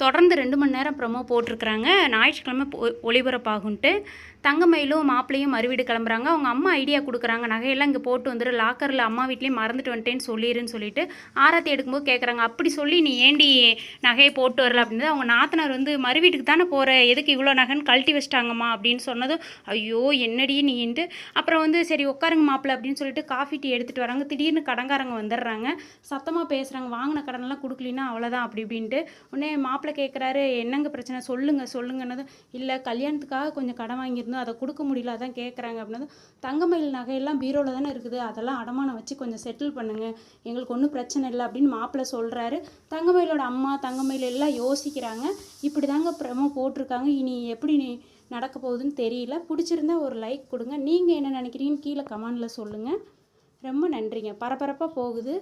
தொடர்ந்து 2 மணி நேரம் ப்ரொமோ போட்டிருக்கிறாங்க. ஞாயிற்றுக்கிழமை ஒளிபரப்பாகுன்ட்டு. தங்கமயிலும் மாப்பிள்ளையும் மறுவீடு கிளம்புறாங்க. அவங்க அம்மா ஐடியா குடுக்குறாங்க. நகையெல்லாம் இங்கே போட்டு வந்துரு, லாக்கரில் அம்மா வீட்லேயும் மறந்துட்டு வந்துட்டேன்னு சொல்லிடுன்னு சொல்லிட்டு ஆராத்தி எடுக்கும்போது கேட்குறாங்க. அப்படி சொல்லி நீ ஏண்டி நகையை போட்டு வரல அப்படின்றது. அவங்க நாத்தனார் வந்து மறுவீட்டுக்கு தானே போகிற, எதுக்கு இவ்வளோ நகைன்னு கழட்டி வச்சிட்டாங்கம்மா அப்படின்னு சொன்னதும், ஐயோ என்னடி நீன்ட்டு அப்புறம் வந்து சரி உட்காருங்க மாப்பிள்ளை அப்படின்னு சொல்லிட்டு காஃபி டீ எடுத்துகிட்டு வராங்க. திடீர்னு கடன்காரங்க வந்துடுறாங்க. சத்தமாக பேசுகிறாங்க. வாங்கின கடனெல்லாம் கொடுக்கலின்னா அவ்வளோதான் அப்படி இப்படின்ட்டு. உடனே மாப்பிள்ளை கேட்குறாரு, என்னங்க பிரச்சனை சொல்லுங்கன்னதும், இல்லை கல்யாணத்துக்காக கொஞ்சம் கடன் வாங்கியிருந்தோம், அதை கொடுக்க முடியல அதான் கேட்குறாங்க அப்படின்னதும், தங்கமயில் நகையெல்லாம் பீரோவில் தானே இருக்குது, அதெல்லாம் அடமானம் வச்சு கொஞ்சம் செட்டில் பண்ணுங்கள், எங்களுக்கு ஒன்றும் பிரச்சனை இல்லை அப்படின்னு மாப்பிள்ளை சொல்கிறாரு. தங்கமயிலோட அம்மா தங்கமயில் எல்லாம் யோசிக்கிறாங்க. இப்படி தாங்க ப்ரமோ போட்டிருக்காங்க. இனி எப்படி நடக்க போகுதுன்னு தெரியல. பிடிச்சிருந்தா ஒரு லைக் கொடுங்க. நீங்கள் என்ன நினைக்கிறீங்கன்னு கீழே கமெண்டில் சொல்லுங்கள். ரொம்ப நன்றிங்க. பரபரப்பாக போகுது.